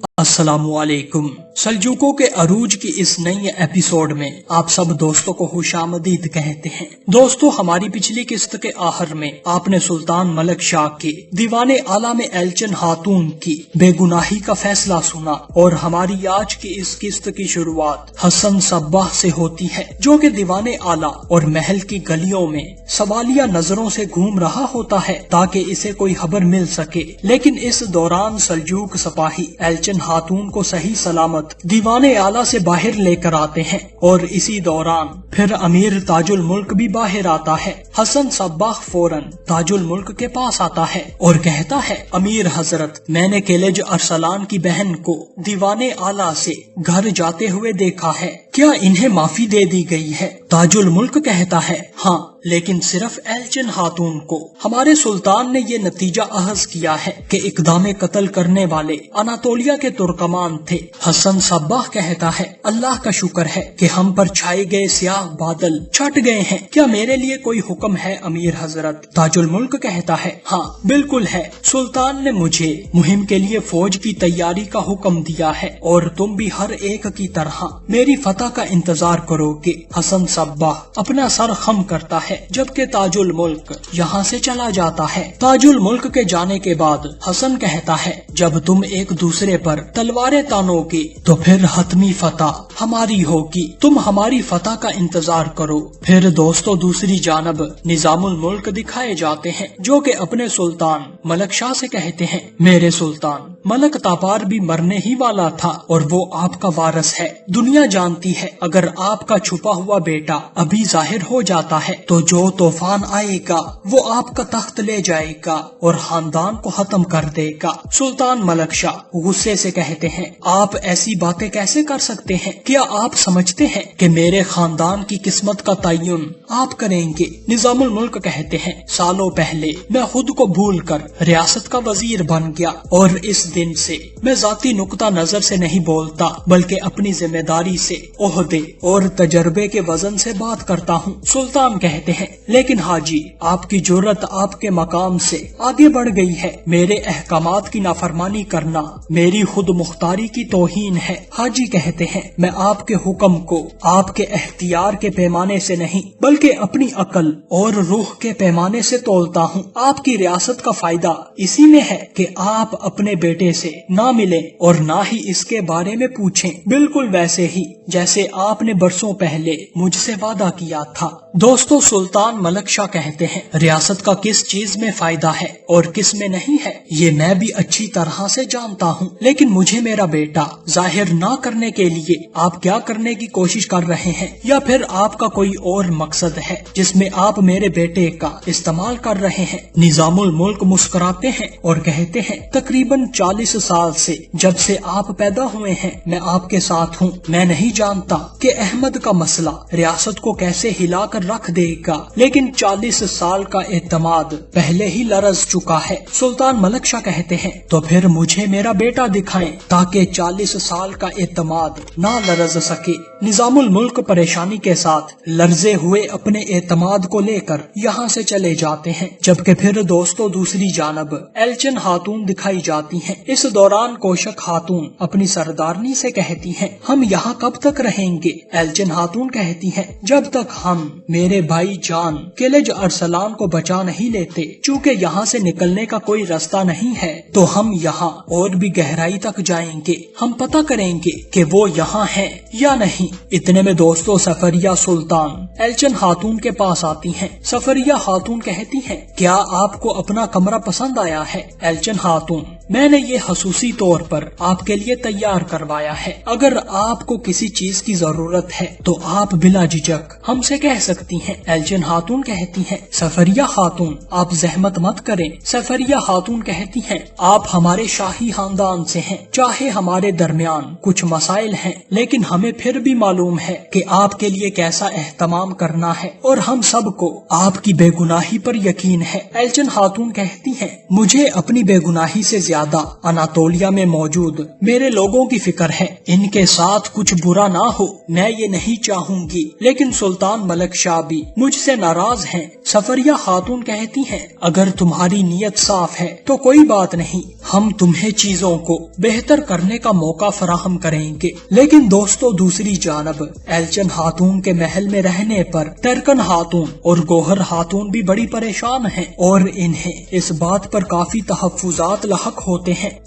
السلام علیکم۔ سلجوقوں کے عروج کی اس نئی ایپیسوڈ میں آپ سب دوستوں کو خوش آمدید کہتے ہیں۔ دوستو، ہماری پچھلی قسط کے آخر میں آپ نے سلطان ملک شاہ کے دیوان اعلیٰ میں ایلچن خاتون کی بے گناہی کا فیصلہ سنا، اور ہماری آج کی اس قسط کی شروعات حسن صباح سے ہوتی ہے، جو کہ دیوان اعلیٰ اور محل کی گلیوں میں سوالیہ نظروں سے گھوم رہا ہوتا ہے تاکہ اسے کوئی خبر مل سکے، لیکن اس دوران سلجوق سپاہی ایلچن خاتون کو صحیح سلامت دیوان اعلیٰ سے باہر لے کر آتے ہیں، اور اسی دوران پھر امیر تاج الملک بھی باہر آتا ہے۔ حسن صباح فوراً تاج الملک کے پاس آتا ہے اور کہتا ہے، امیر حضرت، میں نے کیلج ارسلان کی بہن کو دیوان اعلیٰ سے گھر جاتے ہوئے دیکھا ہے، کیا انہیں معافی دے دی گئی ہے؟ تاج الملک کہتا ہے، ہاں، لیکن صرف ایلچن خاتون کو۔ ہمارے سلطان نے یہ نتیجہ اخذ کیا ہے کہ اقدام قتل کرنے والے اناتولیا کے ترکمان تھے۔ حسن صباح کہتا ہے، اللہ کا شکر ہے کہ ہم پر چھائے گئے سیاہ بادل چھٹ گئے ہیں، کیا میرے لیے کوئی حکم ہے امیر حضرت؟ تاج الملک کہتا ہے، ہاں بالکل ہے، سلطان نے مجھے مہم کے لیے فوج کی تیاری کا حکم دیا ہے، اور تم بھی ہر ایک کی طرح میری فتح کا انتظار کرو گے۔ حسن صباح اپنا سر خم کرتا ہے جبکہ تاج الملک یہاں سے چلا جاتا ہے۔ تاج الملک کے جانے کے بعد حسن کہتا ہے، جب تم ایک دوسرے پر تلواریں تانو گے تو پھر حتمی فتح ہماری ہوگی، تم ہماری فتح کا انتظار کرو۔ پھر دوستو دوسری جانب نظام الملک دکھائے جاتے ہیں، جو کہ اپنے سلطان ملک شاہ سے کہتے ہیں، میرے سلطان، ملک تاپار بھی مرنے ہی والا تھا اور وہ آپ کا وارث ہے۔ دنیا جانتی ہے اگر آپ کا چھپا ہوا بیٹا ابھی ظاہر ہو جاتا ہے تو جو طوفان آئے گا وہ آپ کا تخت لے جائے گا اور خاندان کو ختم کر دے گا۔ سلطان ملک شاہ غصے سے کہتے ہیں، آپ ایسی باتیں کیسے کر سکتے ہیں؟ کیا آپ سمجھتے ہیں کہ میرے خاندان کی قسمت کا تعین آپ کریں گے؟ نظام الملک کہتے ہیں، سالوں پہلے میں خود کو بھول کر ریاست کا وزیر بن گیا، اور اس دن سے میں ذاتی نقطہ نظر سے نہیں بولتا بلکہ اپنی ذمہ داری سے، عہدے اور تجربے کے وزن سے بات کرتا ہوں۔ سلطان کہتے ہیں، لیکن حاجی، آپ کی جرت آپ کے مقام سے آگے بڑھ گئی ہے، میرے احکامات کی نافرمانی کرنا میری خود مختاری کی توہین ہے۔ حاجی کہتے ہیں، میں آپ کے حکم کو آپ کے اختیار کے پیمانے سے نہیں بلکہ اپنی عقل اور روح کے پیمانے سے تولتا ہوں۔ آپ کی ریاست کا فائدہ اسی میں ہے کہ آپ اپنے بیٹے سے نہ ملیں اور نہ ہی اس کے بارے میں پوچھیں، بالکل ویسے ہی جیسے آپ نے برسوں پہلے مجھ سے وعدہ کیا تھا۔ دوستو، سلطان ملک شاہ کہتے ہیں، ریاست کا کس چیز میں فائدہ ہے اور کس میں نہیں ہے یہ میں بھی اچھی طرح سے جانتا ہوں، لیکن مجھے میرا بیٹا ظاہر نہ کرنے کے لیے آپ کیا کرنے کی کوشش کر رہے ہیں، یا پھر آپ کا کوئی اور مقصد ہے جس میں آپ میرے بیٹے کا استعمال کر رہے ہیں؟ نظام الملک مسکراتے ہیں اور کہتے ہیں، تقریباً 40 سال سے جب سے آپ پیدا ہوئے ہیں میں آپ کے ساتھ ہوں، میں نہیں جانتا کہ احمد کا مسئلہ ریاست کو کیسے ہلا کر رکھ دے گا، لیکن 40 سال کا اعتماد پہلے ہی لرز چکا ہے۔ سلطان ملک شاہ کہتے ہیں، تو پھر مجھے میرا بیٹا دکھائیں تاکہ 40 سال کا اعتماد نہ لرز سکے۔ نظام الملک پریشانی کے ساتھ لرزے ہوئے اپنے اعتماد کو لے کر یہاں سے چلے جاتے ہیں، جبکہ پھر دوستوں دوسری جانب ایلچن خاتون دکھائی جاتی ہیں۔ اس دوران کوشک خاتون اپنی سردارنی سے کہتی ہیں، ہم یہاں کب تک رہیں گے؟ ایلچن خاتون کہتی ہیں، جب تک ہم میرے بھائی جان کیلج ارسلان کو بچا نہیں لیتے، چونکہ یہاں سے نکلنے کا کوئی راستہ نہیں ہے تو ہم یہاں اور بھی گہرائی تک جائیں گے، ہم پتہ کریں گے کہ وہ یہاں ہیں یا نہیں۔ اتنے میں دوستوں سفریہ سلطان ایلچن خاتون کے پاس آتی ہیں۔ سفریہ خاتون کہتی ہیں، کیا آپ کو اپنا کمرہ پسند آیا ہے؟ ایلچن خاتون، میں نے یہ خصوصی طور پر آپ کے لیے تیار کروایا ہے، اگر آپ کو کسی چیز کی ضرورت ہے تو آپ بلا جھجک ہم سے کہہ سکتی ہیں۔ ایلچن خاتون کہتی ہیں، سفریہ خاتون آپ زحمت مت کریں۔ سفریہ خاتون کہتی ہیں، آپ ہمارے شاہی خاندان سے ہیں، چاہے ہمارے درمیان کچھ مسائل ہیں لیکن ہمیں پھر بھی معلوم ہے کہ آپ کے لیے کیسا اہتمام کرنا ہے، اور ہم سب کو آپ کی بے گناہی پر یقین ہے۔ ایلچن خاتون کہتی ہیں، مجھے اپنی بے گناہی سے زیادہ زیادہ اناطولیہ میں موجود میرے لوگوں کی فکر ہے، ان کے ساتھ کچھ برا نہ ہو، میں یہ نہیں چاہوں گی، لیکن سلطان ملک شاہ بھی مجھ سے ناراض ہیں۔ سفریہ خاتون کہتی ہیں اگر تمہاری نیت صاف ہے تو کوئی بات نہیں، ہم تمہیں چیزوں کو بہتر کرنے کا موقع فراہم کریں گے۔ لیکن دوستو دوسری جانب ایلچن خاتون کے محل میں رہنے پر ترکن خاتون اور گوہر خاتون بھی بڑی پریشان ہیں اور انہیں اس بات پر کافی تحفظات لاحق ہوتے ہیں۔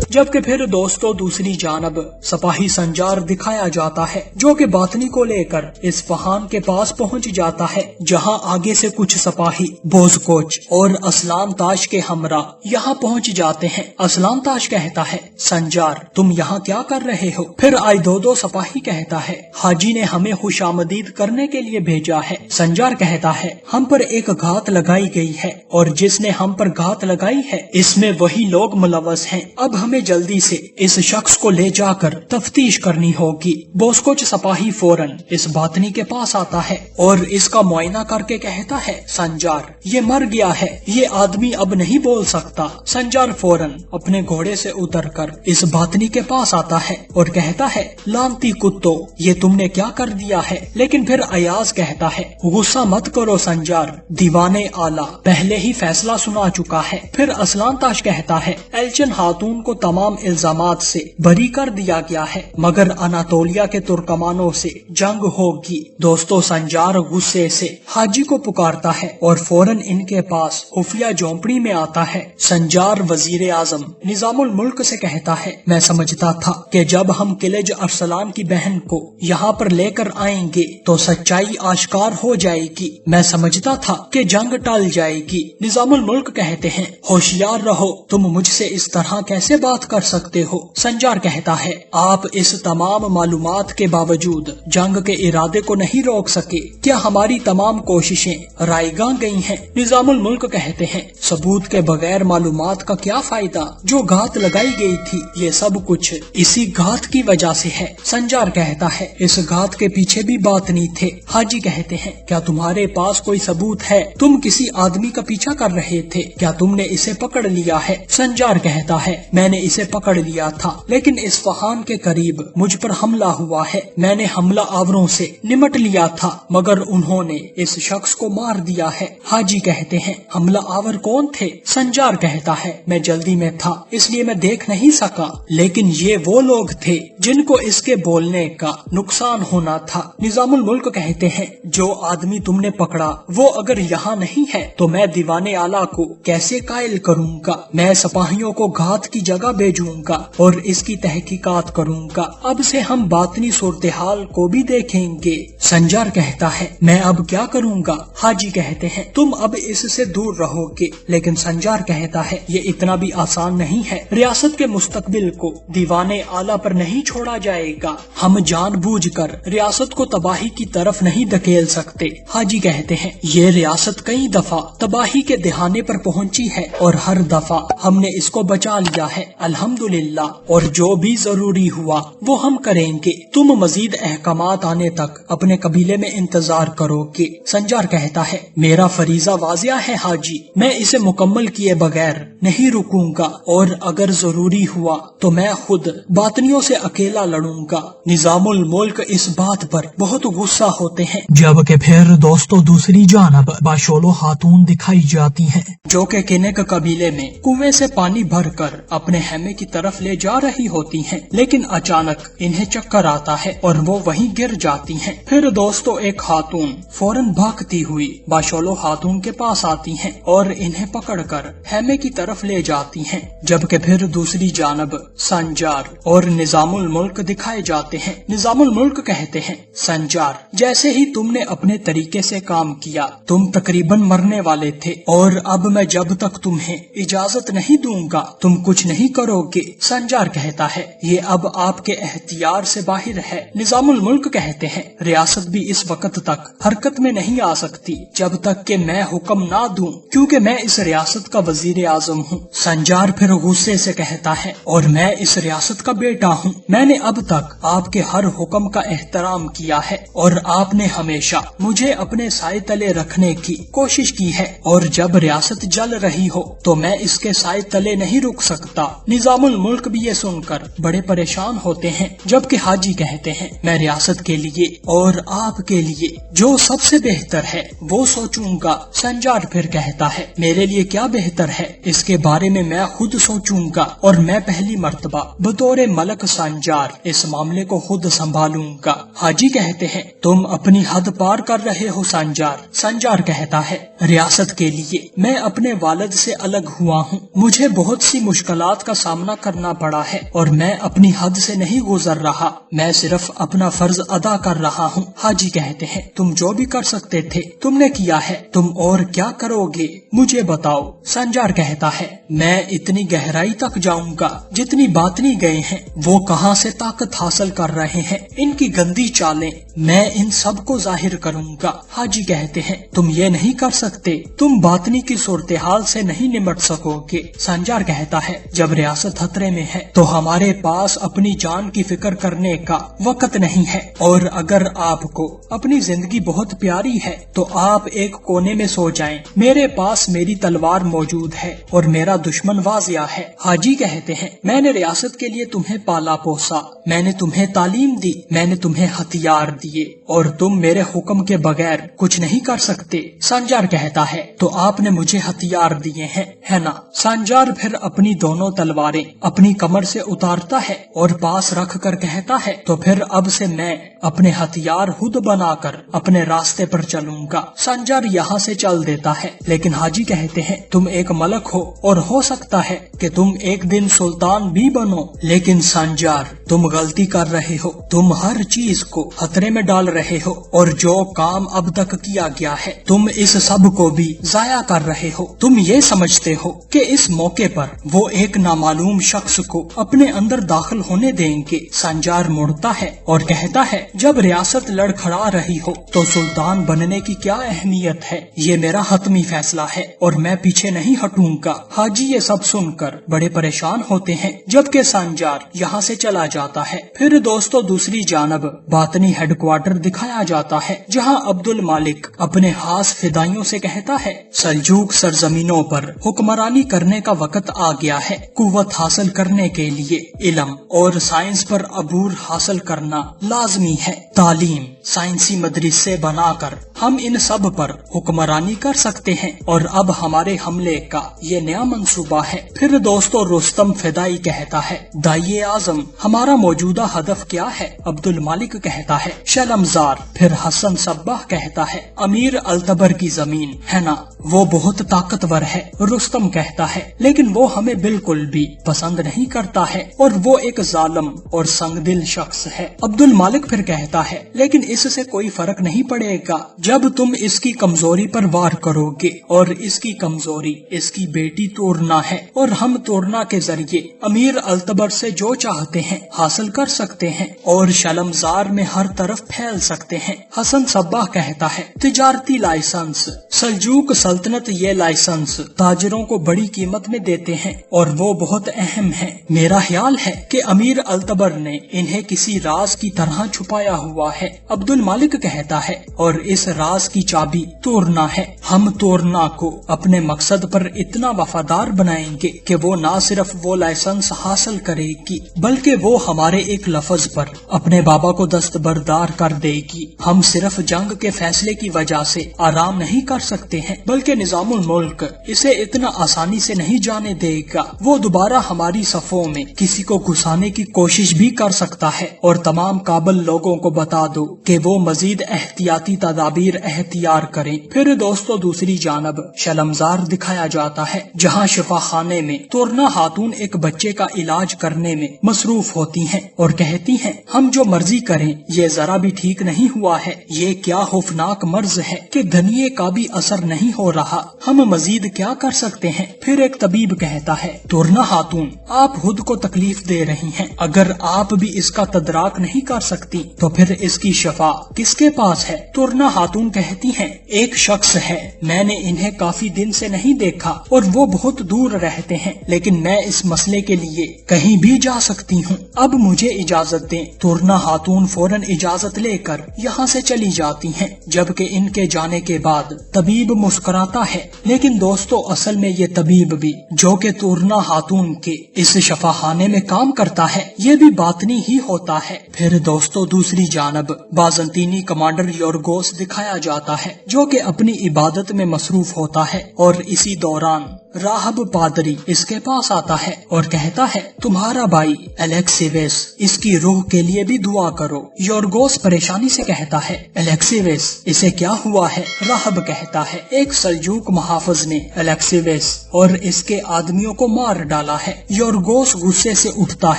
جبکہ پھر دوستو دوسری جانب سپاہی سنجار دکھایا جاتا ہے جو کہ باطنی کو لے کر اصفہان کے پاس پہنچ جاتا ہے، جہاں آگے سے کچھ سپاہی بوزکوچ اور اسلان تاش کے ہمراہ یہاں پہنچ جاتے ہیں۔ اسلان تاش کہتا ہے سنجار تم یہاں کیا کر رہے ہو؟ پھر آئی دو سپاہی کہتا ہے حاجی نے ہمیں خوش آمدید کرنے کے لیے بھیجا ہے۔ سنجار کہتا ہے ہم پر ایک گھات لگائی گئی ہے اور جس نے ہم پر گھات لگائی ہے اس میں وہی لوگ ملوث ہیں، اب ہمیں جلدی سے اس شخص کو لے جا کر تفتیش کرنی ہوگی۔ بوسکوچ سپاہی فوراً اس باطنی کے پاس آتا ہے اور اس کا معائنہ کر کے کہتا ہے سنجار یہ مر گیا ہے، یہ آدمی اب نہیں بول سکتا۔ سنجار فوراً اپنے گھوڑے سے اتر کر اس باطنی کے پاس آتا ہے اور کہتا ہے لانتی کتو یہ تم نے کیا کر دیا ہے؟ لیکن پھر ایاز کہتا ہے غصہ مت کرو سنجار، دیوان اعلیٰ پہلے ہی فیصلہ سنا چکا ہے۔ پھر اسلان تاش کہتا ہے ایلچن خاتون کو تمام الزامات سے بری کر دیا گیا ہے، مگر اناطولیہ کے ترکمانوں سے جنگ ہوگی۔ دوستو سنجار غصے سے حاجی کو پکارتا ہے اور فوراً ان کے پاس خفیہ جھونپڑی میں آتا ہے۔ سنجار وزیر اعظم نظام الملک سے کہتا ہے میں سمجھتا تھا کہ جب ہم قلج ارسلان کی بہن کو یہاں پر لے کر آئیں گے تو سچائی آشکار ہو جائے گی، میں سمجھتا تھا کہ جنگ ٹل جائے گی۔ نظام الملک کہتے ہیں ہوشیار رہو، تم مجھ سے اس طرح کیسے بات کر سکتے ہو؟ سنجار کہتا ہے آپ اس تمام معلومات کے باوجود جنگ کے ارادے کو نہیں روک سکے، کیا ہماری تمام کوششیں رائے گاں گئی ہیں؟ نظام الملک کہتے ہیں ثبوت کے بغیر معلومات کا کیا فائدہ؟ جو گھات لگائی گئی تھی یہ سب کچھ اسی گھات کی وجہ سے ہے۔ سنجار کہتا ہے اس گھات کے پیچھے بھی بات نہیں تھے۔ حاجی کہتے ہیں کیا تمہارے پاس کوئی ثبوت ہے؟ تم کسی آدمی کا پیچھا کر رہے تھے، کیا تم نے اسے پکڑ لیا ہے؟ سنجار کہتا ہے میں نے اسے پکڑ لیا تھا لیکن اصفہان کے قریب مجھ پر حملہ ہوا ہے، میں نے حملہ آوروں سے نمٹ لیا تھا مگر انہوں نے اس شخص کو مار دیا ہے۔ حاجی کہتے ہیں حملہ آور کون تھے؟ سنجار کہتا ہے میں جلدی میں تھا اس لیے میں دیکھ نہیں سکا، لیکن یہ وہ لوگ تھے جن کو اس کے بولنے کا نقصان ہونا تھا۔ نظام الملک کہتے ہیں جو آدمی تم نے پکڑا وہ اگر یہاں نہیں ہے تو میں دیوان اعلیٰ کو کیسے قائل کروں گا؟ میں سپاہیوں کو گھات کی جگہ بھیجوں گا اور اس کی تحقیقات کروں گا۔ اب سے ہم باطنی صورتحال کو بھی دیکھیں گے۔ سنجار کہتا ہے میں اب کیا کروں گا؟ حاجی کہتے ہیں تم اب اس سے دور رہو گے، لیکن سنجار کہتا ہے یہ اتنا بھی آسان نہیں ہے، ریاست کے مستقبل کو دیوان اعلیٰ پر نہیں چھوڑا جائے گا، ہم جان بوجھ کر ریاست کو تباہی کی طرف نہیں دھکیل سکتے۔ حاجی کہتے ہیں یہ ریاست کئی دفعہ تباہی کے دہانے پر پہنچی ہے اور ہر دفعہ ہم نے اس کو بچا لیا ہے الحمدللہ، اور جو بھی ضروری ہوا وہ ہم کریں گے، تم مزید احکامات آنے تک اپنے قبیلے میں انتظار کرو گے۔ سنجار کہتا ہے میرا فریضہ واضح ہے حاجی، میں اسے مکمل کیے بغیر نہیں رکوں گا اور اگر ضروری ہوا تو میں خود باطنیوں سے اکیلا لڑوں گا۔ نظام الملک اس بات پر بہت غصہ ہوتے ہیں۔ جبکہ پھر دوستو دوسری جانب باشولو خاتون دکھائی جاتی ہیں جو کہ کنیک قبیلے میں کنویں سے پانی بھر کر اپنے خیمے کی طرف لے جا رہی ہوتی ہیں، لیکن اچانک انہیں چکر آتا ہے اور وہ وہیں گر جاتی ہیں۔ پھر دوستو ایک خاتون فوراً بھاگتی ہوئی باشولو خاتون کے پاس آتی ہیں اور انہیں پکڑ کر خیمے کی طرف لے جاتی ہیں۔ جبکہ پھر دوسری جانب سنجار اور نظام الملک دکھائے جاتے ہیں۔ نظام الملک کہتے ہیں سنجار جیسے ہی تم نے اپنے طریقے سے کام کیا تم تقریباً مرنے والے تھے اور اب میں جب تک تمہیں اجازت نہیں دوں گا تم کچھ نہیں کرو گے۔ سنجار کہتا ہے یہ اب آپ کے اختیار سے باہر ہے۔ نظام الملک کہتے ہیں ریاست بھی اس وقت تک حرکت میں نہیں آ سکتی جب تک کہ میں حکم نہ دوں، کیونکہ میں اس ریاست کا وزیر اعظم ہوں۔ سنجار پھر غصے سے کہتا ہے اور میں اس ریاست کا بیٹا ہوں، میں نے اب تک آپ کے ہر حکم کا احترام کیا ہے اور آپ نے ہمیشہ مجھے اپنے سائے تلے رکھنے کی کوشش کی ہے، اور جب ریاست جل رہی ہو تو میں اس کے سائے تلے نہیں رک سکتا۔ نظام الملک بھی یہ سن کر بڑے پریشان ہوتے ہیں، جبکہ حاجی کہتے ہیں میں ریاست کے لیے اور آپ کے لیے جو سب سے بہتر ہے وہ سوچوں گا۔ سنجار پھر کہتا ہے میرے لیے کیا بہتر ہے اس کے بارے میں خود سوچوں گا، اور میں پہلی مرتبہ بطور ملک سنجار اس معاملے کو خود سنبھالوں گا۔ حاجی کہتے ہیں تم اپنی حد پار کر رہے ہو سنجار۔ سنجار کہتا ہے ریاست کے لیے میں اپنے والد سے الگ ہوا ہوں، مجھے بہت سی مشکلات کا سامنا کرنا پڑا ہے اور میں اپنی حد سے نہیں گزر رہا، میں صرف اپنا فرض ادا کر رہا ہوں۔ حاجی کہتے ہیں تم جو بھی کر سکتے تھے تم نے کیا ہے، تم اور کیا کرو گے مجھے بتاؤ۔ سنجار کہتا ہے میں اتنی گہرائی تک جاؤں گا جتنی باطنی گئے ہیں، وہ کہاں سے طاقت حاصل کر رہے ہیں، ان کی گندی چالیں میں ان سب کو ظاہر کروں گا۔ حاجی کہتے ہیں تم یہ نہیں کر سکتے، تم باطنی کی صورتحال سے نہیں نمٹ سکو گے۔ سنجار کہتا ہے جب ریاست خطرے میں ہے تو ہمارے پاس اپنی جان کی فکر کرنے کا وقت نہیں ہے، اور اگر آپ کو اپنی زندگی بہت پیاری ہے تو آپ ایک کونے میں سو جائیں، میرے پاس میری تلوار موجود ہے اور میرا دشمن واضح ہے۔ حاجی کہتے ہیں میں نے ریاست کے لیے تمہیں پالا پوسا، میں نے تمہیں تعلیم دی، میں نے تمہیں ہتھیار دیے، اور تم میرے حکم کے بغیر کچھ نہیں کر سکتے۔ سنجار کہتا ہے تو آپ نے مجھے ہتھیار دیے ہیں، ہے نا؟ سنجار پھر اپنی دونوں تلواریں اپنی کمر سے اتارتا ہے اور پاس رکھ کر کہتا ہے تو پھر اب سے میں اپنے ہتھیار خود بنا کر اپنے راستے پر چلوں گا۔ سنجار یہاں سے چل دیتا ہے، لیکن حاجی کہتے ہیں تم ایک ملک ہو اور ہو سکتا ہے کہ تم ایک دن سلطان بھی بنو، لیکن سنجار تم غلطی کر رہے ہو، تم ہر چیز کو خطرے میں ڈال رہے ہو، اور جو کام اب تک کیا گیا ہے تم اس سب کو بھی ضائع کر رہے ہو۔ تم یہ سمجھتے ہو کہ اس موقع پر وہ ایک نامعلوم شخص کو اپنے اندر داخل ہونے دیں گے۔ سنجار مڑتا ہے اور کہتا ہے جب ریاست لڑکھڑا رہی ہو تو سلطان بننے کی کیا اہمیت ہے، یہ میرا حتمی فیصلہ ہے اور میں پیچھے نہیں ہٹوں گا۔ حاجی یہ سب سن کر بڑے پریشان ہوتے ہیں، جبکہ سنجار یہاں سے چلا جاتا ہے۔ پھر دوستو دوسری جانب باطنی ہیڈ کوارٹر دکھایا جاتا ہے، جہاں عبد المالک اپنے خاص فدائیوں سے کہتا ہے سلجوق سرزمینوں پر حکمرانی کرنے کا وقت آ گیا ہے، قوت حاصل کرنے کے لیے علم اور سائنس پر عبور حاصل کرنا لازمی ہے۔ تعلیم، سائنسی مدرسے بنا کر ہم ان سب پر حکمرانی کر سکتے ہیں، اور اب ہمارے حملے کا یہ نیا منصوبہ ہے۔ پھر دوستو رستم فدائی کہتا ہے دائی اعظم ہمارا موجودہ ہدف کیا ہے؟ عبد المالک کہتا ہے شلمزار۔ پھر حسن صباح کہتا ہے امیر التبر کی زمین، ہے نا؟ وہ بہت طاقتور ہے۔ رستم کہتا ہے لیکن وہ ہمیں بالکل بھی پسند نہیں کرتا ہے اور وہ ایک ظالم اور سنگ دل شخص ہے۔ عبد المالک پھر کہتا ہے لیکن اس سے کوئی فرق نہیں پڑے گا جب تم اس کی کمزوری پر وار کرو گے، اور اس کی کمزوری اس کی بیٹی تورنا ہے، اور ہم تورنا کے ذریعے امیر التبر سے جو چاہتے ہیں حاصل کر سکتے ہیں اور شلمزار میں ہر طرف پھیل سکتے ہیں۔ حسن صباح کہتا ہے تجارتی لائسنس، سلجوق سلطنت یہ لائسنس تاجروں کو بڑی قیمت میں دیتے ہیں اور وہ بہت اہم ہے۔ میرا خیال ہے کہ امیر التبر نے انہیں کسی راز کی طرح چھپایا ہوا ہے۔ عبد المالک کہتا ہے اور اس راز کی چابی تورنا ہے۔ ہم تورنا کو اپنے مقصد پر اتنا وفادار بنائیں گے کہ وہ نہ صرف وہ لائسنس حاصل کرے گی بلکہ وہ ہمارے ایک لفظ پر اپنے بابا کو دستبردار کر دے گی۔ ہم صرف جنگ کے فیصلے کی وجہ سے آرام نہیں کر سکتے ہیں بلکہ نظام الملک اسے اتنا آسانی سے نہیں جانے دے گا۔ وہ دوبارہ ہماری صفوں میں کسی کو گھسانے کی کوشش بھی کر سکتا ہے، اور تمام قابل لوگوں کو بتا دو کہ وہ مزید احتیاطی تدابیر اختیار کریں۔ پھر دوستو دوسری جانب شلمزار دکھایا جاتا ہے، جہاں شفا خانے میں تورنا خاتون ایک بچے کا علاج کرنے میں مصروف ہوتی ہیں اور کہتی ہیں ہم جو مرضی کریں یہ ذرا بھی ٹھیک نہیں ہوا ہے، یہ کیا خوفناک مرض ہے کہ دھنیے کا بھی اثر نہیں ہو رہا، ہم مزید کیا کر سکتے ہیں؟ پھر ایک طبیب کہتا ہے تورنا خاتون آپ خود کو تکلیف دے رہی ہیں، اگر آپ بھی اس کا تدراک نہیں کر سکتی تو پھر پھر اس کی شفا کس کے پاس ہے؟ ترنا خاتون کہتی ہیں ایک شخص ہے، میں نے انہیں کافی دن سے نہیں دیکھا اور وہ بہت دور رہتے ہیں، لیکن میں اس مسئلے کے لیے کہیں بھی جا سکتی ہوں، اب مجھے اجازت دیں۔ ترنا خاتون فوراً اجازت لے کر یہاں سے چلی جاتی ہیں، جبکہ ان کے جانے کے بعد طبیب مسکراتا ہے، لیکن دوستو اصل میں یہ طبیب بھی جو کہ ترنا خاتون کے اس شفا خانے میں کام کرتا ہے یہ بھی باطنی ہی ہوتا ہے۔ پھر دوستو دوسری جانب بازنطینی کمانڈر یورگوس دکھایا جاتا ہے جو کہ اپنی عبادت میں مصروف ہوتا ہے، اور اسی دوران راہب پادری اس کے پاس آتا ہے اور کہتا ہے تمہارا بھائی الیکسیوس اس کی روح کے لیے بھی دعا کرو۔ یورگوس پریشانی سے کہتا ہے الیکسیوس اسے کیا ہوا ہے؟ راہب کہتا ہے ایک سلجوق محافظ نے الیکسیوس اور اس کے آدمیوں کو مار ڈالا ہے۔ یورگوس غصے سے اٹھتا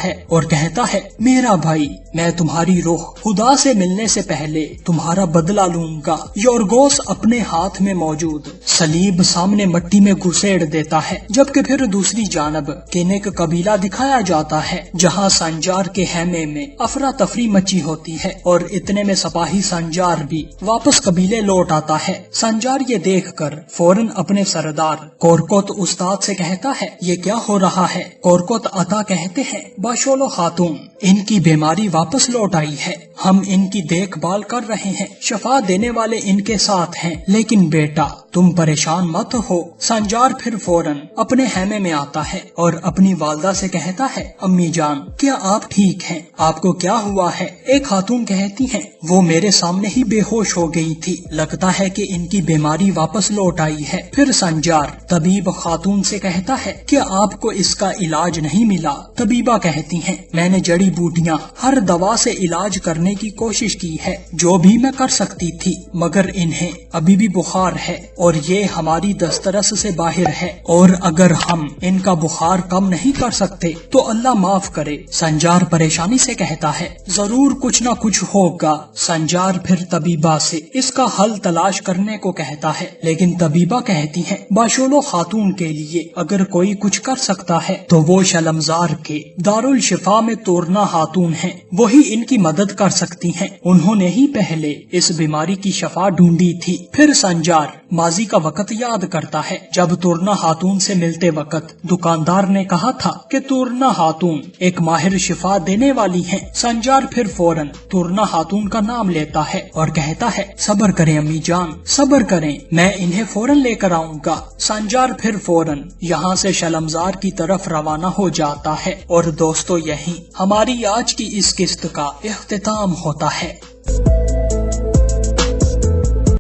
ہے اور کہتا ہے میرا بھائی میں تمہاری روح خدا سے ملنے سے پہلے تمہارا بدلہ لوں گا۔ یورگوس اپنے ہاتھ میں موجود صلیب سامنے مٹی میں گھسیڑ دیتا ہے، جبکہ پھر دوسری جانب کینک قبیلہ دکھایا جاتا ہے جہاں سنجار کے خیمے میں افراتفری مچی ہوتی ہے، اور اتنے میں سپاہی سنجار بھی واپس قبیلے لوٹ آتا ہے۔ سنجار یہ دیکھ کر فوراً اپنے سردار کورکوت استاد سے کہتا ہے یہ کیا ہو رہا ہے؟ کورکوت عطا کہتے ہیں باشولو خاتون ان کی بیماری واپس لوٹ آئی ہے، ہم ان کی دیکھ بھال کر رہے ہیں، شفا دینے والے ان کے ساتھ ہیں، لیکن بیٹا تم پریشان مت ہو۔ سنجار پھر فوراً اپنے خیمے میں آتا ہے اور اپنی والدہ سے کہتا ہے امی جان کیا آپ ٹھیک ہیں؟ آپ کو کیا ہوا ہے؟ ایک خاتون کہتی ہیں وہ میرے سامنے ہی بے ہوش ہو گئی تھی، لگتا ہے کہ ان کی بیماری واپس لوٹ آئی ہے۔ پھر سنجار طبیب خاتون سے کہتا ہے کہ آپ کو اس کا علاج نہیں ملا؟ طبیبہ کہتی ہیں میں نے جڑی بوٹیاں ہر دوا سے علاج کرنے کی کوشش کی ہے جو بھی میں کر سکتی تھی، مگر انہیں ابھی بھی بخار ہے اور یہ ہماری دسترس سے باہر ہے، اور اگر ہم ان کا بخار کم نہیں کر سکتے تو اللہ معاف کرے۔ سنجار پریشانی سے کہتا ہے ضرور کچھ نہ کچھ ہوگا۔ سنجار پھر طبیبہ سے اس کا حل تلاش کرنے کو کہتا ہے، لیکن طبیبہ کہتی ہیں باشولو خاتون کے لیے اگر کوئی کچھ کر سکتا ہے تو وہ شلمزار کے دارالشفا میں تورنا خاتون ہیں، وہی ان کی مدد کر سکتی ہیں، انہوں نے ہی پہلے اس بیماری کی شفا ڈھونڈی تھی۔ پھر سنجار ماضی کا وقت یاد کرتا ہے جب تورنا خاتون سے ملتے وقت دکاندار نے کہا تھا کہ تورنا خاتون ایک ماہر شفا دینے والی ہیں۔ سنجار پھر فوراً تورنا خاتون کا نام لیتا ہے اور کہتا ہے صبر کریں امی جان، صبر کریں، میں انہیں فوراً لے کر آؤں گا۔ سنجار پھر فوراً یہاں سے شلمزار کی طرف روانہ ہو جاتا ہے، اور دوستو یہی ہماری آج کی اس قسط کا اختتام ہوتا ہے۔